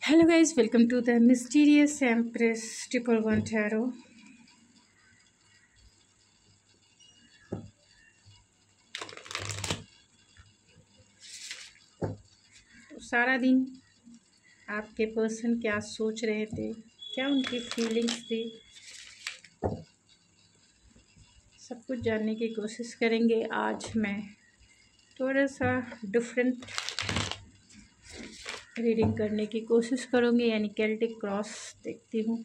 Hello guys, welcome to the Mysterious Empress 111 Tarot. तो सारा दिन आपके पर्सन क्या सोच रहे थे, क्या उनकी फीलिंग्स थी, सब कुछ जानने की कोशिश करेंगे। आज मैं थोड़ा सा डिफरेंट रीडिंग करने की कोशिश करूँगी, यानी केल्टिक क्रॉस देखती हूँ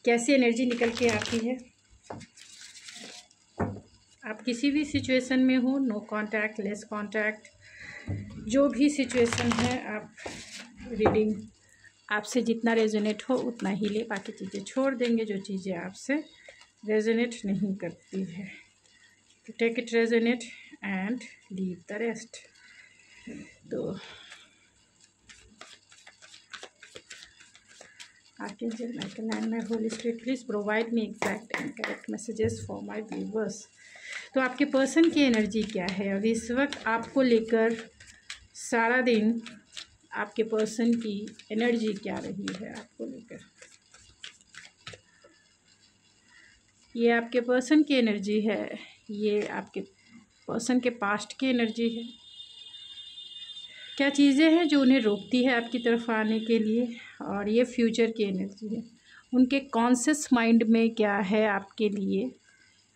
कैसी एनर्जी निकल के आती है। आप किसी भी सिचुएशन में हो, नो कांटेक्ट, लेस कांटेक्ट, जो भी सिचुएशन है, आप रीडिंग आपसे जितना रेजोनेट हो उतना ही ले, बाकी चीज़ें छोड़ देंगे जो चीज़ें आपसे रेजोनेट नहीं करती है। तो take it resonate and leave the rest. तो Archangel Michael and my Holy Spirit, please provide me exact and correct messages for my viewers। तो आपके पर्सन की एनर्जी क्या है अभी इस वक्त आपको लेकर? सारा दिन आपके पर्सन की एनर्जी क्या रही है आपको लेकर? ये आपके पर्सन की एनर्जी है, ये आपके पर्सन के पास्ट की एनर्जी है। क्या चीज़ें हैं जो उन्हें रोकती है आपकी तरफ आने के लिए, और ये फ्यूचर की एनर्जी है। उनके कॉन्शियस माइंड में क्या है आपके लिए,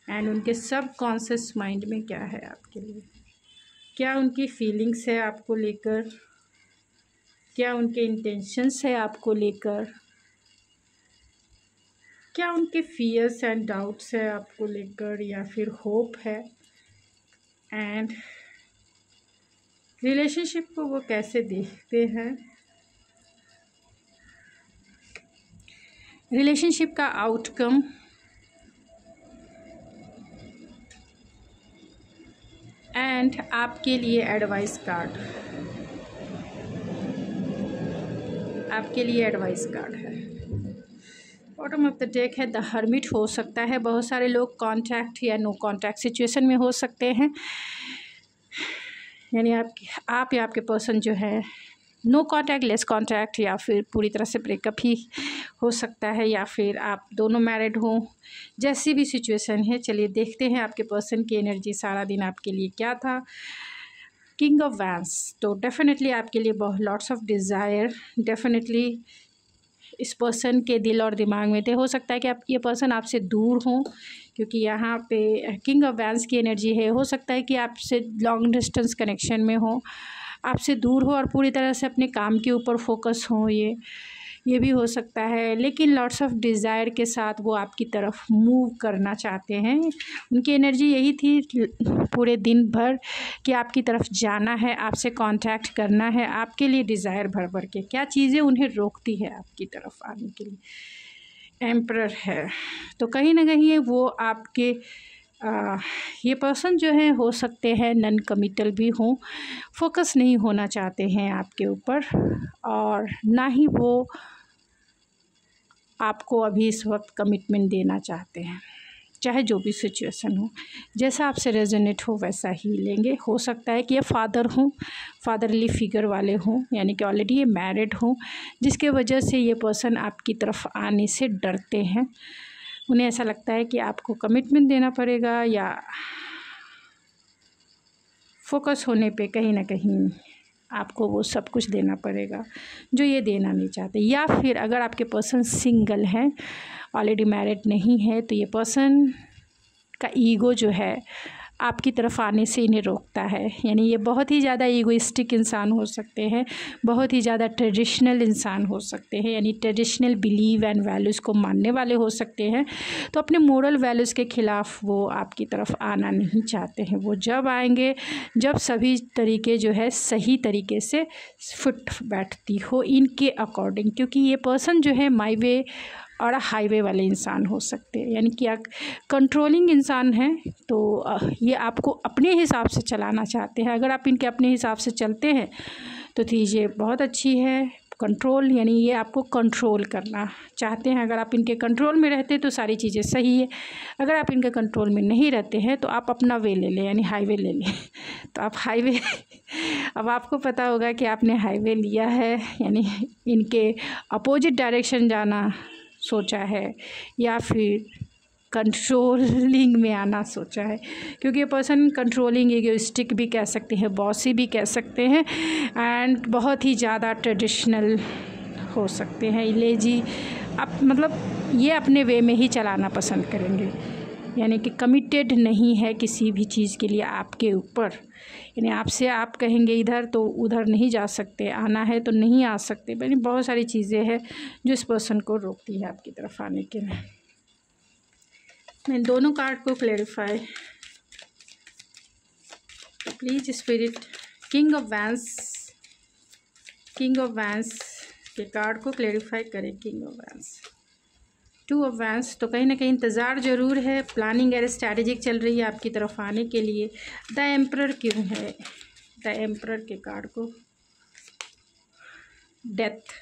एंड उनके सब कॉन्शियस माइंड में क्या है आपके लिए। क्या उनकी फीलिंग्स है आपको लेकर, क्या उनके इंटेंशंस है आपको लेकर, क्या उनके फियर्स एंड डाउट्स है आपको लेकर, या फिर होप है। एंड रिलेशनशिप को वो कैसे देखते हैं, रिलेशनशिप का आउटकम, एंड आपके लिए एडवाइस कार्ड, आपके लिए एडवाइस कार्ड है। बॉटम ऑफ द डेक है द हर्मिट। हो सकता है बहुत सारे लोग कांटेक्ट या नो कांटेक्ट सिचुएशन में हो सकते हैं, यानी आप या आपके पर्सन जो है नो कांटेक्ट, लेस कांटेक्ट, या फिर पूरी तरह से ब्रेकअप ही हो सकता है, या फिर आप दोनों मैरिड हों। जैसी भी सिचुएशन है, चलिए देखते हैं आपके पर्सन की एनर्जी सारा दिन आपके लिए क्या था। किंग ऑफ वैंड्स, तो डेफिनेटली आपके लिए बहुत लॉट्स ऑफ डिज़ायर डेफिनेटली इस पर्सन के दिल और दिमाग में थे। हो सकता है कि आप ये पर्सन आपसे दूर हों, क्योंकि यहाँ पे किंग ऑफ वैंड्स की एनर्जी है। हो सकता है कि आपसे लॉन्ग डिस्टेंस कनेक्शन में हो, आपसे दूर हो और पूरी तरह से अपने काम के ऊपर फोकस हो, ये भी हो सकता है। लेकिन लॉट्स ऑफ डिज़ायर के साथ वो आपकी तरफ मूव करना चाहते हैं। उनकी एनर्जी यही थी पूरे दिन भर कि आपकी तरफ जाना है, आपसे कांटेक्ट करना है, आपके लिए डिज़ायर भर भर के। क्या चीज़ें उन्हें रोकती है आपकी तरफ आने के लिए? एम्परर है। तो कहीं ना कहीं वो आपके ये पर्सन जो है हो सकते हैं नन कमिटल भी हों, फोकस नहीं होना चाहते हैं आपके ऊपर, और ना ही वो आपको अभी इस वक्त कमिटमेंट देना चाहते हैं। चाहे जो भी सिचुएशन हो, जैसा आपसे रेजोनेट हो वैसा ही लेंगे। हो सकता है कि ये फादर हों, फादरली फिगर वाले हों, यानी कि ऑलरेडी ये मैरिड हों, जिसके वजह से ये पर्सन आपकी तरफ आने से डरते हैं। उन्हें ऐसा लगता है कि आपको कमिटमेंट देना पड़ेगा, या फोकस होने पे कहीं ना कहीं आपको वो सब कुछ देना पड़ेगा जो ये देना नहीं चाहते। या फिर अगर आपके पर्सन सिंगल हैं, ऑलरेडी मैरिड नहीं है, तो ये पर्सन का ईगो जो है आपकी तरफ आने से इन्हें रोकता है। यानी ये बहुत ही ज़्यादा ईगोइस्टिक इंसान हो सकते हैं, बहुत ही ज़्यादा ट्रेडिशनल इंसान हो सकते हैं, यानी ट्रेडिशनल बिलीव एंड वैल्यूज़ को मानने वाले हो सकते हैं। तो अपने मोरल वैल्यूज़ के ख़िलाफ़ वो आपकी तरफ आना नहीं चाहते हैं। वो जब आएंगे जब सभी तरीके जो है सही तरीके से फिट बैठती हो इनके अकॉर्डिंग, क्योंकि ये पर्सन जो है माई वे और हाईवे वाले इंसान हो सकते हैं, यानी कि कंट्रोलिंग इंसान हैं। तो ये आपको अपने हिसाब से चलाना चाहते हैं। अगर आप इनके अपने हिसाब से चलते हैं तो चीज़ें बहुत अच्छी है, कंट्रोल, यानी ये आपको कंट्रोल करना चाहते हैं। अगर आप इनके कंट्रोल में रहते तो सारी चीज़ें सही है, अगर आप इनके कंट्रोल में नहीं रहते हैं तो आप अपना वे ले लें, यानी हाईवे ले लें। तो आप हाईवे अब आपको पता होगा कि आपने हाईवे लिया है, यानी इनके अपोजिट डायरेक्शन जाना सोचा है या फिर कंट्रोलिंग में आना सोचा है, क्योंकि ये पर्सन कंट्रोलिंग, इगोइस्टिक भी कह सकते हैं, बॉसी भी कह सकते हैं, एंड बहुत ही ज़्यादा ट्रेडिशनल हो सकते हैं, लेजी। अब मतलब ये अपने वे में ही चलाना पसंद करेंगे, यानी कि कमिटेड नहीं है किसी भी चीज़ के लिए आपके ऊपर, यानी आपसे आप कहेंगे इधर तो उधर नहीं जा सकते, आना है तो नहीं आ सकते, यानी बहुत सारी चीज़ें हैं जो इस पर्सन को रोकती है आपकी तरफ आने के लिए। मैं दोनों कार्ड को clarify, please spirit, king of vents के कार्ड को क्लैरिफाई करें। King of vents, two of vents, तो कहीं ना कहीं इंतज़ार ज़रूर है, प्लानिंग और स्ट्रैटेजिक चल रही है आपकी तरफ आने के लिए। द एम्परर क्यों है? द एम्परर के कार्ड को डेथ,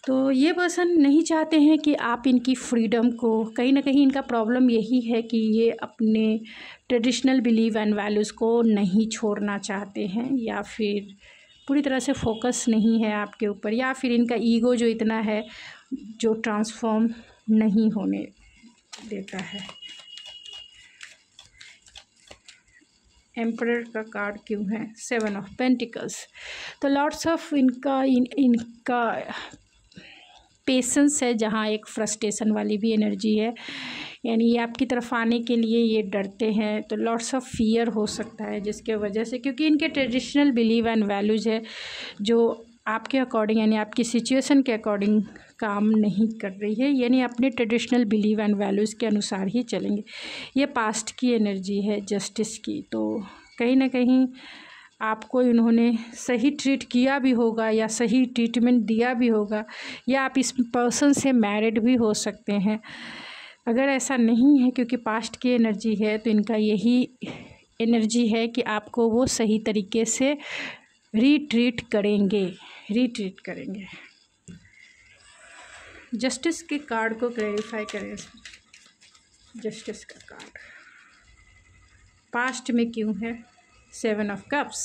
तो ये पर्सन नहीं चाहते हैं कि आप इनकी फ्रीडम को, कहीं ना कहीं इनका प्रॉब्लम यही है कि ये अपने ट्रेडिशनल बिलीव एंड वैल्यूज़ को नहीं छोड़ना चाहते हैं, या फिर पूरी तरह से फोकस नहीं है आपके ऊपर, या फिर इनका ईगो जो इतना है जो ट्रांसफॉर्म नहीं होने देता है। एम्परर का कार्ड क्यों है? 7 ऑफ पेंटिकल्स, तो लॉट्स ऑफ इनका पेशेंस है, जहाँ एक फ्रस्ट्रेशन वाली भी एनर्जी है, यानी ये आपकी तरफ आने के लिए ये डरते हैं, तो लॉट्स ऑफ फियर हो सकता है जिसके वजह से, क्योंकि इनके ट्रेडिशनल बिलीव एंड वैल्यूज़ है जो आपके अकॉर्डिंग, यानी आपकी सिचुएशन के अकॉर्डिंग काम नहीं कर रही है, यानी अपने ट्रेडिशनल बिलीव एंड वैल्यूज़ के अनुसार ही चलेंगे। ये पास्ट की एनर्जी है, जस्टिस की, तो कहीं ना कहीं आपको इन्होंने सही ट्रीट किया भी होगा या सही ट्रीटमेंट दिया भी होगा, या आप इस पर्सन से मैरिड भी हो सकते हैं। अगर ऐसा नहीं है, क्योंकि पास्ट की एनर्जी है, तो इनका यही एनर्जी है कि आपको वो सही तरीके से रीट्रीट करेंगे। जस्टिस के कार्ड को क्लैरिफाई करें। जस्टिस का कार्ड पास्ट में क्यों है? 7 ऑफ कप्स,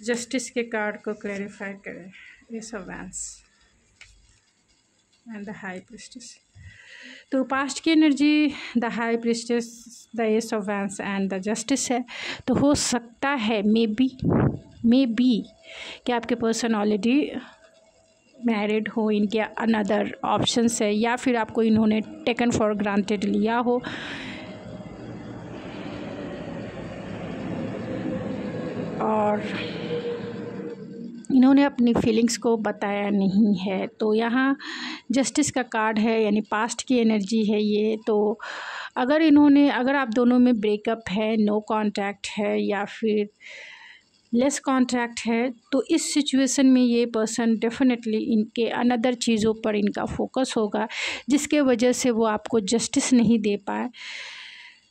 जस्टिस के कार्ड को क्लैरिफाई करें। S of vents and the high priestess, तो पास्ट की energy the high priestess, the S of vents and the justice है। तो हो सकता है मे बी कि आपके पर्सन ऑलरेडी मैरिड हो, इनके अनदर ऑप्शंस है, या फिर आपको इन्होंने टेकन फॉर ग्रांटेड लिया हो, और इन्होंने अपनी फीलिंग्स को बताया नहीं है। तो यहाँ जस्टिस का कार्ड है, यानी पास्ट की एनर्जी है ये। तो अगर आप दोनों में ब्रेकअप है, नो कांटेक्ट है, या फिर लेस कांटेक्ट है, तो इस सिचुएशन में ये पर्सन डेफिनेटली इनके अनदर चीज़ों पर इनका फोकस होगा, जिसके वजह से वो आपको जस्टिस नहीं दे पाए।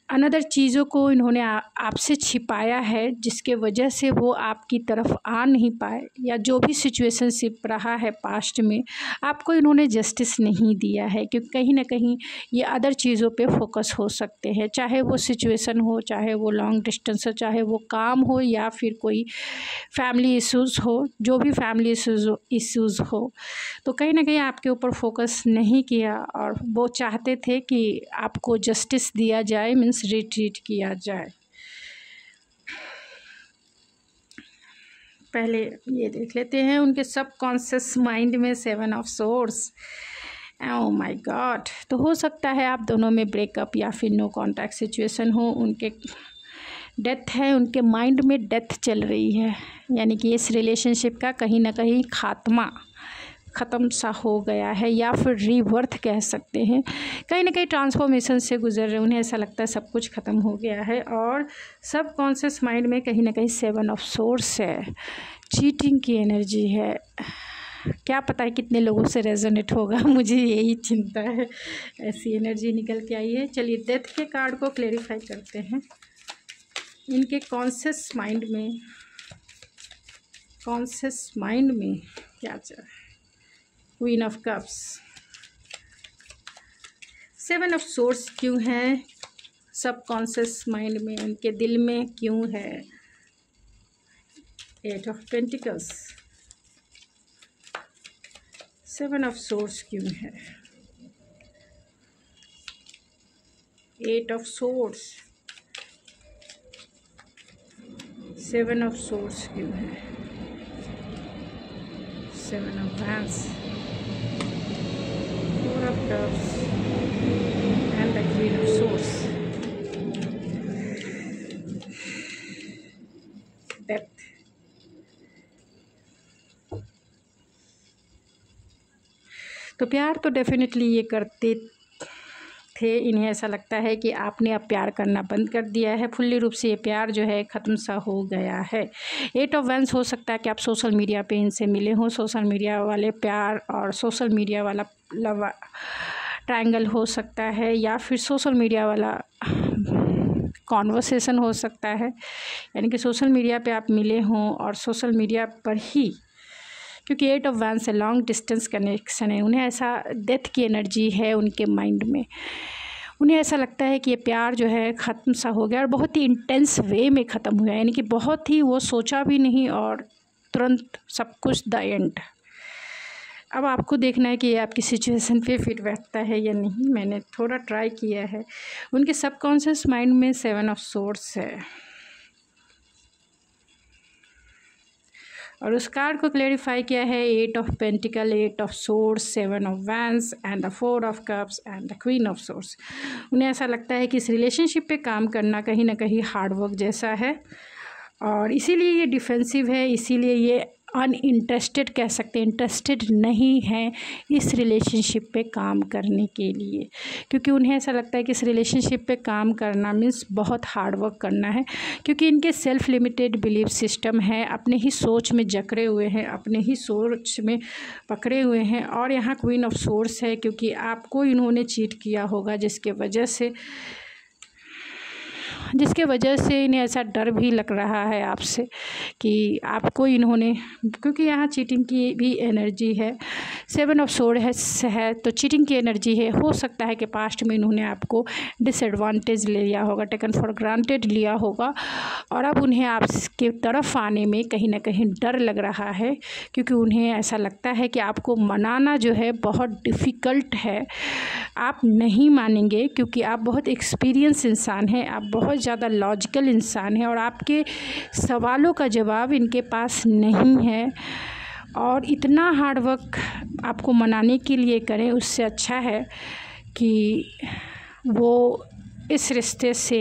अनदर चीज़ों को इन्होंने आपसे छिपाया है, जिसके वजह से वो आपकी तरफ आ नहीं पाए, या जो भी सिचुएशनशिप रहा है पास्ट में, आपको इन्होंने जस्टिस नहीं दिया है, क्योंकि कहीं ना कहीं ये अदर चीज़ों पे फोकस हो सकते हैं, चाहे वो सिचुएशन हो, चाहे वो लॉन्ग डिस्टेंस हो, चाहे वो काम हो, या फिर कोई फैमिली इश्यूज़ हो, जो भी फैमिली इश्यूज़ हो, तो कहीं ना कहीं आपके ऊपर फोकस नहीं किया, और वो चाहते थे कि आपको जस्टिस दिया जाए, मीन्स रिट्रीट किया जाए। पहले ये देख लेते हैं उनके सबकॉन्शियस माइंड में 7 of source. Oh my God, तो हो सकता है आप दोनों में ब्रेकअप या फिर नो कांटेक्ट सिचुएशन हो, उनके डेथ है, उनके माइंड में डेथ चल रही है, यानी कि इस रिलेशनशिप का कहीं ना कहीं ख़त्म सा हो गया है, या फिर रीबर्थ कह सकते हैं। कहीं ना कहीं ट्रांसफॉर्मेशन से गुजर रहे, उन्हें ऐसा लगता है सब कुछ ख़त्म हो गया है, और सब कॉन्शियस माइंड में कहीं ना कहीं 7 ऑफ सोर्स है, चीटिंग की एनर्जी है। क्या पता है कितने लोगों से रेजोनेट होगा, मुझे यही चिंता है, ऐसी एनर्जी निकल के आई है। चलिए डेथ के कार्ड को क्लैरिफाई करते हैं। इनके कॉन्शियस माइंड में कॉन्शियस माइंड में क्या चल रहा है। Queen of cups, 7 of source क्यों है सब कॉन्शियस माइंड में, उनके दिल में क्यों है। 8 ऑफ पेंटिकल्स, 7 ऑफ सोर्स क्यों है। 8 ऑफ सोर्स, 7 ऑफ सोर्स क्यों है। 7 of wands, 4 of cups and the queen of source. Depth, तो प्यार तो डेफिनेटली ये करते थे, इन्हें ऐसा लगता है कि आपने अब प्यार करना बंद कर दिया है, फुल्ली रूप से ये प्यार जो है ख़त्म सा हो गया है। 8 ऑफ वैंड्स, हो सकता है कि आप सोशल मीडिया पे इनसे मिले हों, सोशल मीडिया वाले प्यार और सोशल मीडिया वाला लव ट्रायंगल हो सकता है, या फिर सोशल मीडिया वाला कॉन्वर्सेशन हो सकता है, यानी कि सोशल मीडिया पे आप मिले हों और सोशल मीडिया पर ही, क्योंकि 8 ऑफ वैंड्स से लॉन्ग डिस्टेंस कनेक्शन है। उन्हें ऐसा डेथ की एनर्जी है उनके माइंड में, उन्हें ऐसा लगता है कि ये प्यार जो है ख़त्म सा हो गया और बहुत ही इंटेंस वे में ख़त्म हुआ, यानी कि बहुत ही वो सोचा भी नहीं और तुरंत सब कुछ द एंड। अब आपको देखना है कि ये आपकी सिचुएशन पे फिट बैठता है या नहीं। मैंने थोड़ा ट्राई किया है। उनके सबकॉन्शियस माइंड में 7 ऑफ सोर्स है, और उस कार्ड को क्लेरिफाई किया है 8 of pentacle, 8 of source, 7 of wands and the 4 of cups and the queen of source. उन्हें ऐसा लगता है कि इस रिलेशनशिप पे काम करना कहीं ना कहीं हार्डवर्क जैसा है, और इसीलिए ये डिफेंसिव है, इसीलिए ये अनइंटरेस्टेड कह सकते हैं, इंटरेस्टेड नहीं है इस रिलेशनशिप पे काम करने के लिए, क्योंकि उन्हें ऐसा लगता है कि इस रिलेशनशिप पे काम करना मीन्स बहुत हार्ड वर्क करना है, क्योंकि इनके सेल्फ लिमिटेड बिलीफ सिस्टम है, अपने ही सोच में जकड़े हुए हैं, अपने ही सोच में पकड़े हुए हैं। और यहाँ क्वीन ऑफ सोर्स है, क्योंकि आपको इन्होंने चीट किया होगा, जिसके वजह से इन्हें ऐसा डर भी लग रहा है आपसे कि आपको इन्होंने, क्योंकि यहाँ चीटिंग की भी एनर्जी है, 7 ऑफ सोर्स है तो चीटिंग की एनर्जी है। हो सकता है कि पास्ट में इन्होंने आपको डिसएडवांटेज ले लिया होगा, टेकन फॉर ग्रांटेड लिया होगा, और अब उन्हें आपके तरफ आने में कहीं ना कहीं डर लग रहा है, क्योंकि उन्हें ऐसा लगता है कि आपको मनाना जो है बहुत डिफ़िकल्ट है। आप नहीं मानेंगे, क्योंकि आप बहुत एक्सपीरियंस इंसान हैं, आप बहुत ज़्यादा लॉजिकल इंसान हैं, और आपके सवालों का जवाब इनके पास नहीं है। और इतना हार्ड वर्क आपको मनाने के लिए करें, उससे अच्छा है कि वो इस रिश्ते से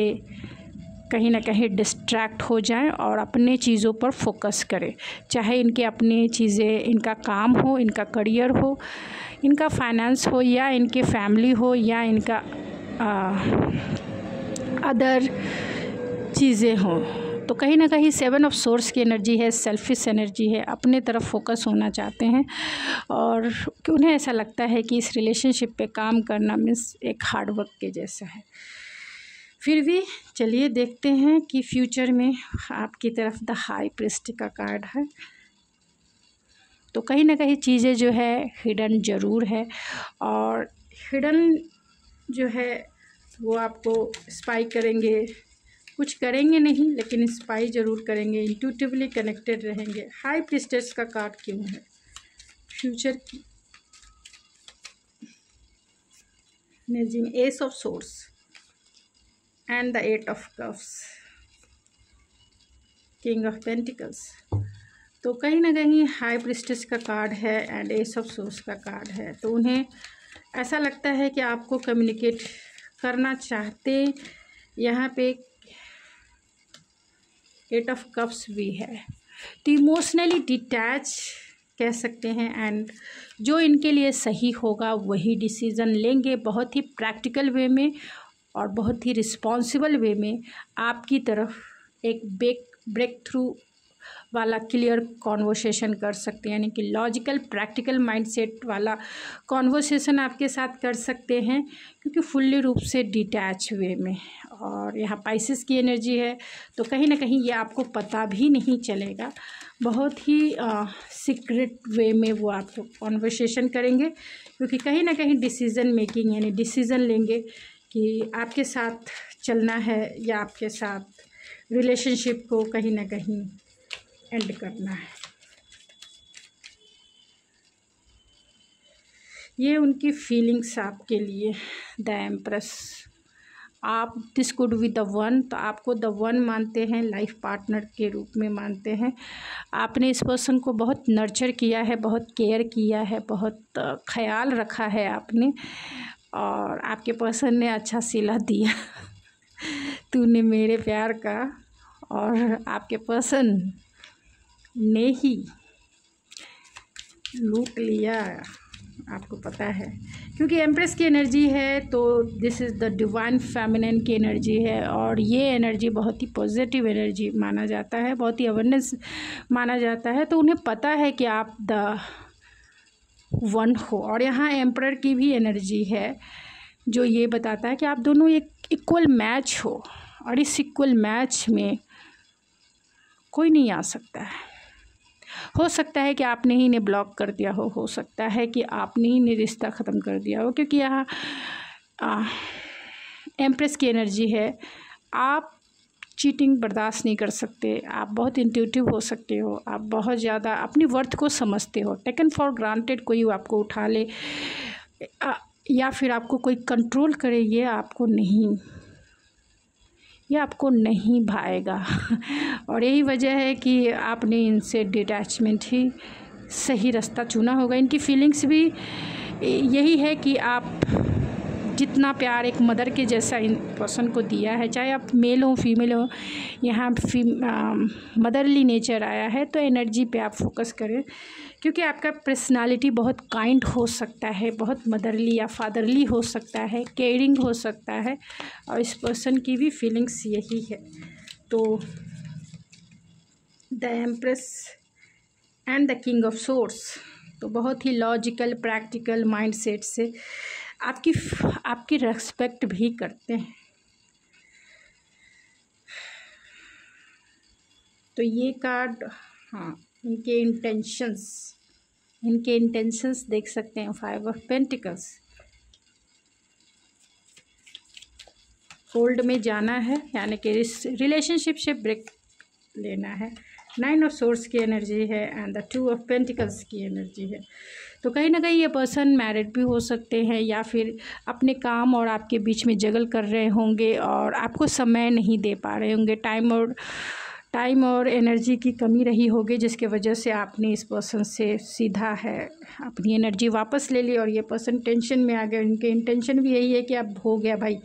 कहीं ना कहीं डिस्ट्रैक्ट हो जाएं और अपने चीज़ों पर फोकस करें, चाहे इनके अपनी चीज़ें, इनका काम हो, इनका करियर हो, इनका फाइनेंस हो, या इनके फैमिली हो, या इनका अदर चीज़ें हों। तो कहीं ना कहीं 7 ऑफ सोर्स की एनर्जी है, सेल्फिश एनर्जी है, अपने तरफ फोकस होना चाहते हैं, और उन्हें ऐसा लगता है कि इस रिलेशनशिप पे काम करना मीन्स एक हार्ड वर्क के जैसा है। फिर भी चलिए देखते हैं कि फ्यूचर में आपकी तरफ द हाई प्रीस्ट का कार्ड है, तो कहीं ना कहीं चीज़ें जो है हिडन ज़रूर है, और हिडन जो है वो आपको स्पाई करेंगे, कुछ करेंगे नहीं लेकिन स्पाई ज़रूर करेंगे, इंट्यूटिवली कनेक्टेड रहेंगे। हाई प्रीस्टेस का कार्ड क्यों है फ्यूचर की एनर्जी में? S of source and the 8 of cups, king of pentacles. तो कहीं ना कहीं हाई प्रीस्टेस का कार्ड है एंड एस ऑफ सोर्स का कार्ड है, तो उन्हें ऐसा लगता है कि आपको कम्युनिकेट करना चाहते। यहाँ पे 8 ऑफ कप्स भी है, तो इमोशनली डिटैच कह सकते हैं, एंड जो इनके लिए सही होगा वही डिसीज़न लेंगे, बहुत ही प्रैक्टिकल वे में और बहुत ही रिस्पॉन्सिबल वे में आपकी तरफ एक ब्रेक थ्रू वाला क्लियर कॉन्वर्सेशन कर सकते हैं, यानी कि लॉजिकल प्रैक्टिकल माइंडसेट वाला कॉन्वर्सेशन आपके साथ कर सकते हैं, क्योंकि फुल्ली रूप से डिटैच वे में। और यहाँ पाइसेस की एनर्जी है, तो कहीं ना कहीं ये आपको पता भी नहीं चलेगा, बहुत ही सीक्रेट वे में वो आपको कॉन्वर्सेशन करेंगे, क्योंकि कहीं ना कहीं डिसीज़न मेकिंग यानी डिसीज़न लेंगे कि आपके साथ चलना है या आपके साथ रिलेशनशिप को कहीं ना कहीं एंड करना है। ये उनकी फीलिंग्स आपके लिए, द एम्प्रेस। आप this could be the one, तो आपको द वन मानते हैं, लाइफ पार्टनर के रूप में मानते हैं। आपने इस पर्सन को बहुत नर्चर किया है, बहुत केयर किया है, बहुत ख्याल रखा है आपने, और आपके पर्सन ने अच्छा सिला दिया तूने मेरे प्यार का, और आपके पर्सन ने ही लूट लिया, आपको पता है, क्योंकि एम्प्रेस की एनर्जी है, तो this is the divine feminine की एनर्जी है, और ये एनर्जी बहुत ही पॉजिटिव एनर्जी माना जाता है, बहुत ही अवेयरनेस माना जाता है। तो उन्हें पता है कि आप द वन हो। और यहाँ एम्परर की भी एनर्जी है, जो ये बताता है कि आप दोनों एक इक्वल मैच हो, और इस इक्वल मैच में कोई नहीं आ सकता है। हो सकता है कि आपने ही इन्हें ब्लॉक कर दिया हो सकता है कि आपने ही इन्हें रिश्ता ख़त्म कर दिया हो, क्योंकि यहाँ एम्प्रेस की एनर्जी है। आप चीटिंग बर्दाश्त नहीं कर सकते, आप बहुत इंट्यूटिव हो सकते हो, आप बहुत ज़्यादा अपनी वर्थ को समझते हो। टेकन फॉर ग्रांटेड कोई आपको उठा ले या फिर आपको कोई कंट्रोल करे, ये आपको नहीं भाएगा और यही वजह है कि आपने इनसे डिटैचमेंट ही सही रास्ता चुना होगा। इनकी फीलिंग्स भी यही है कि आप जितना प्यार एक मदर के जैसा इन पर्सन को दिया है, चाहे आप मेल हो फीमेल हो, यहाँ मदरली नेचर आया है, तो एनर्जी पे आप फोकस करें, क्योंकि आपका पर्सनालिटी बहुत काइंड हो सकता है, बहुत मदरली या फादरली हो सकता है, केयरिंग हो सकता है, और इस पर्सन की भी फीलिंग्स यही है। तो the empress and the king of source, तो बहुत ही लॉजिकल प्रैक्टिकल माइंडसेट से आपकी रेस्पेक्ट भी करते हैं। तो ये कार्ड, हाँ, इनके इंटेंशंस देख सकते हैं। 5 ऑफ पेंटिकल्स, ओल्ड में जाना है, यानी कि रिलेशनशिप से ब्रेक लेना है। 9 ऑफ सोर्स की एनर्जी है एंड द 2 ऑफ पेंटिकल्स की एनर्जी है। तो कहीं ना कहीं ये पर्सन मैरिड भी हो सकते हैं, या फिर अपने काम और आपके बीच में जगल कर रहे होंगे और आपको समय नहीं दे पा रहे होंगे। टाइम और एनर्जी की कमी रही होगी, जिसके वजह से आपने इस पर्सन से सीधा है अपनी एनर्जी वापस ले ली, और ये पर्सन टेंशन में आ गए। उनके इंटेंशन भी यही है कि अब हो गया भाई,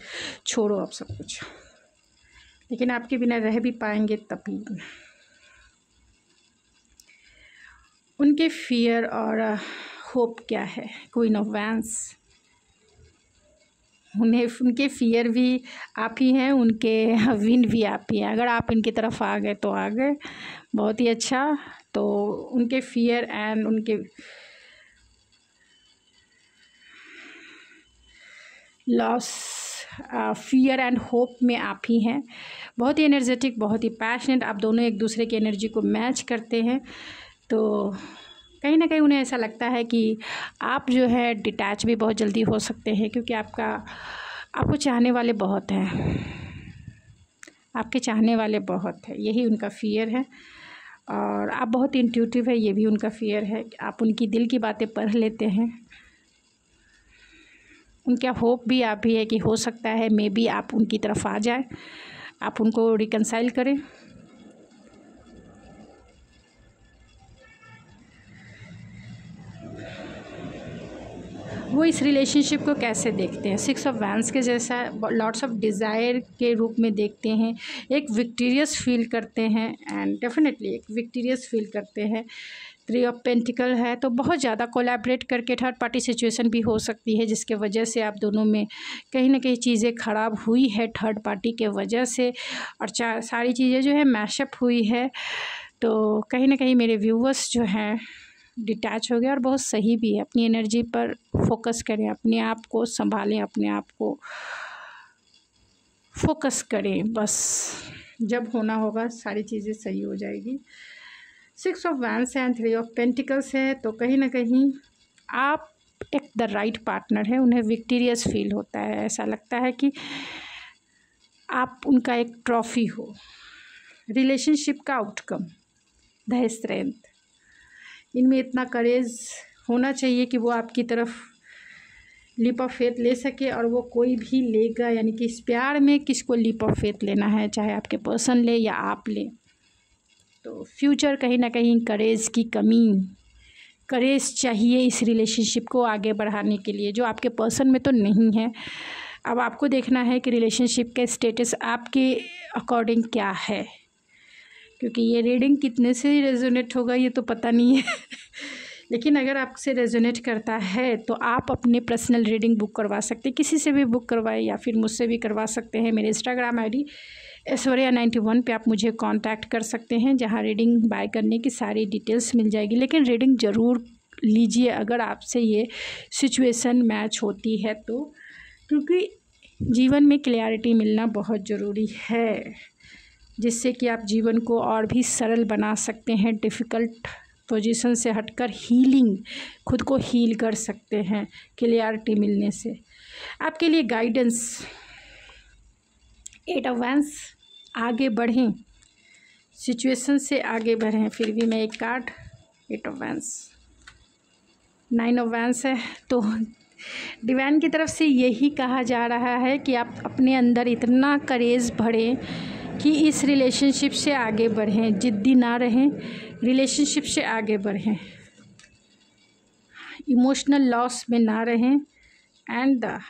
छोड़ो अब सब कुछ, लेकिन आपके बिना रह भी पाएंगे तभी। उनके फियर और होप क्या है? Queen of vents. उनके फियर भी आप ही हैं, उनके विन भी आप ही हैं। अगर आप इनकी तरफ आ गए तो आ गए, बहुत ही अच्छा। तो उनके फियर एंड उनके लॉस, फियर एंड होप में आप ही हैं। बहुत ही एनर्जेटिक, बहुत ही पैशनेट, आप दोनों एक दूसरे की एनर्जी को मैच करते हैं। तो कहीं ना कहीं उन्हें ऐसा लगता है कि आप जो है डिटैच भी बहुत जल्दी हो सकते हैं, क्योंकि आपको चाहने वाले बहुत हैं, आपके चाहने वाले बहुत हैं, यही उनका फियर है। और आप बहुत इंट्यूटिव है, ये भी उनका फियर है। आप उनकी दिल की बातें पढ़ लेते हैं। उनका होप भी आप ही है कि हो सकता है मे बी आप उनकी तरफ आ जाए, आप उनको रिकंसाइल करें। वो इस रिलेशनशिप को कैसे देखते हैं? 6 ऑफ वैंस के जैसा, लॉट्स ऑफ डिज़ायर के रूप में देखते हैं, एक विक्टीरियस फील करते हैं, एंड डेफिनेटली एक विक्टीरियस फील करते हैं। 3 ऑफ पेंटिकल है, तो बहुत ज़्यादा कोलैबोरेट करके थर्ड पार्टी सिचुएशन भी हो सकती है, जिसके वजह से आप दोनों में कहीं ना कहीं चीज़ें ख़राब हुई है थर्ड पार्टी के वजह से, और सारी चीज़ें जो है मैशअप हुई है। तो कहीं ना कहीं मेरे व्यूवर्स जो हैं डिटैच हो गए, और बहुत सही भी है। अपनी एनर्जी पर फोकस करें, अपने आप को संभालें, अपने आप को फोकस करें, बस जब होना होगा सारी चीज़ें सही हो जाएगी। 6 of wands and 3 of pentacles है, तो कहीं ना कहीं आप एक द राइट पार्टनर है, उन्हें विक्टोरियस फील होता है, ऐसा लगता है कि आप उनका एक ट्रॉफी हो। रिलेशनशिप का आउटकम, द स्ट्रेंथ, इनमें इतना करेज होना चाहिए कि वो आपकी तरफ लीप ऑफ फेथ ले सके, और वो कोई भी लेगा, यानी कि इस प्यार में किसको लीप ऑफ फेथ लेना है, चाहे आपके पर्सन ले या आप ले। तो फ्यूचर कहीं ना कहीं करेज की कमी, करेज चाहिए इस रिलेशनशिप को आगे बढ़ाने के लिए, जो आपके पर्सन में तो नहीं है। अब आपको देखना है कि रिलेशनशिप का स्टेटस आपके अकॉर्डिंग क्या है, क्योंकि ये रीडिंग कितने से रेजोनेट होगा ये तो पता नहीं है लेकिन अगर आपसे रेजोनेट करता है तो आप अपने पर्सनल रीडिंग बुक करवा सकते हैं, किसी से भी बुक करवाएं या फिर मुझसे भी करवा सकते हैं। मेरे इंस्टाग्राम आईडी ऐश्वर्या91 पे आप मुझे कांटेक्ट कर सकते हैं, जहां रीडिंग बाय करने की सारी डिटेल्स मिल जाएगी। लेकिन रीडिंग ज़रूर लीजिए अगर आपसे ये सिचुएशन मैच होती है तो, क्योंकि जीवन में क्लैरिटी मिलना बहुत ज़रूरी है, जिससे कि आप जीवन को और भी सरल बना सकते हैं। डिफ़िकल्ट पोजीशन से हटकर हीलिंग, खुद को हील कर सकते हैं क्लैरिटी मिलने से। आपके लिए गाइडेंस 8 ऑफ वैंड्स, आगे बढ़ें, सिचुएशन से आगे बढ़ें। फिर भी मैं एक card 8 of wands, 9 of wands है। तो डिवाइन की तरफ से यही कहा जा रहा है कि आप अपने अंदर इतना करेज भरें कि इस रिलेशनशिप से आगे बढ़ें, जिद्दी ना रहें, रिलेशनशिप से आगे बढ़ें, इमोशनल लॉस में ना रहें, एंड द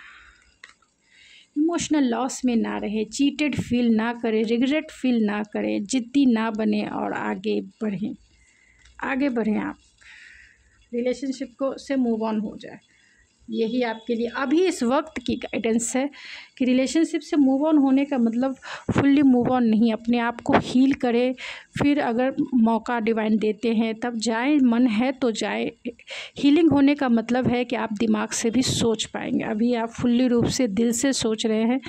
इमोशनल लॉस में ना रहे, चीटेड फील ना करें, रिग्रेट फील ना करें, जिद्दी ना बने और आगे बढ़ें। आगे बढ़ें, आप रिलेशनशिप को से मूव ऑन हो जाए, यही आपके लिए अभी इस वक्त की गाइडेंस है कि रिलेशनशिप से मूव ऑन होने का मतलब फुल्ली मूव ऑन नहीं, अपने आप को हील करें, फिर अगर मौका डिवाइन देते हैं तब जाए, मन है तो जाए। हीलिंग होने का मतलब है कि आप दिमाग से भी सोच पाएंगे। अभी आप फुल्ली रूप से दिल से सोच रहे हैं,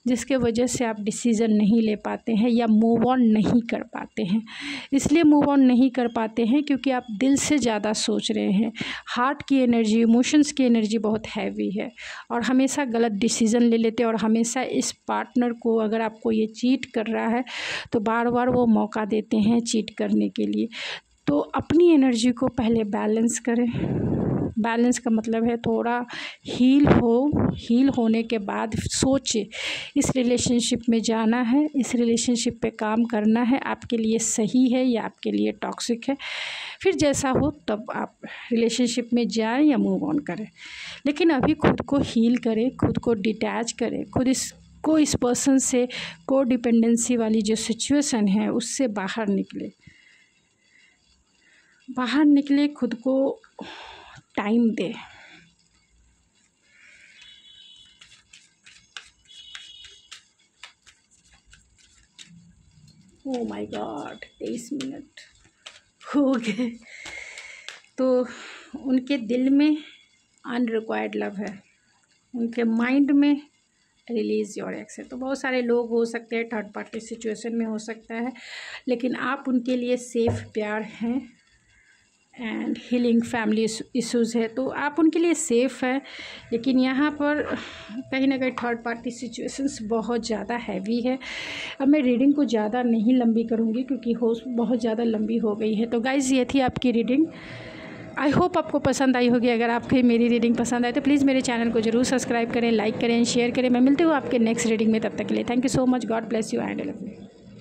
जिसके वजह से आप डिसीज़न नहीं ले पाते हैं या मूव ऑन नहीं कर पाते हैं। इसलिए मूव ऑन नहीं कर पाते हैं क्योंकि आप दिल से ज़्यादा सोच रहे हैं। हार्ट की एनर्जी, इमोशंस की एनर्जी बहुत हैवी है, और हमेशा गलत डिसीज़न ले लेते हैं, और हमेशा इस पार्टनर को, अगर आपको ये चीट कर रहा है तो बार बार वो मौका देते हैं चीट करने के लिए। तो अपनी एनर्जी को पहले बैलेंस करें। बैलेंस का मतलब है थोड़ा हील होने के बाद सोचे, इस रिलेशनशिप में जाना है, इस रिलेशनशिप पे काम करना है, आपके लिए सही है या आपके लिए टॉक्सिक है। फिर जैसा हो तब आप रिलेशनशिप में जाएं या मूव ऑन करें। लेकिन अभी खुद को हील करें, खुद को डिटैच करें, खुद इस पर्सन से को डिपेंडेंसी वाली जो सिचुएशन है उससे बाहर निकले, खुद को time they. Oh my God, 23 minute हो गए। तो उनके दिल में अनरिक्वायर्ड लव है, उनके माइंड में रिलीज़ योर एक्स है। तो बहुत सारे लोग हो सकते हैं, थर्ड पार्टी सिचुएशन में हो सकता है, लेकिन आप उनके लिए सेफ प्यार हैं, एंड हीलिंग फैमिली इश्यूज़ है, तो आप उनके लिए सेफ़ है। लेकिन यहाँ पर कहीं ना कहीं थर्ड पार्टी सिचुएशंस बहुत ज़्यादा हैवी है। अब मैं रीडिंग को ज़्यादा नहीं लंबी करूँगी क्योंकि बहुत ज़्यादा लंबी हो गई है। तो गाइज़, ये थी आपकी रीडिंग। आई होप आपको पसंद आई होगी। अगर आपको मेरी रीडिंग पसंद आए तो प्लीज़ मेरे चैनल को ज़रूर सब्सक्राइब करें, लाइक करें, शेयर करें। मैं मिलती हूँ आपके नेक्स्ट रीडिंग में, तब तक के लिए thank you so much. God bless you and I love you.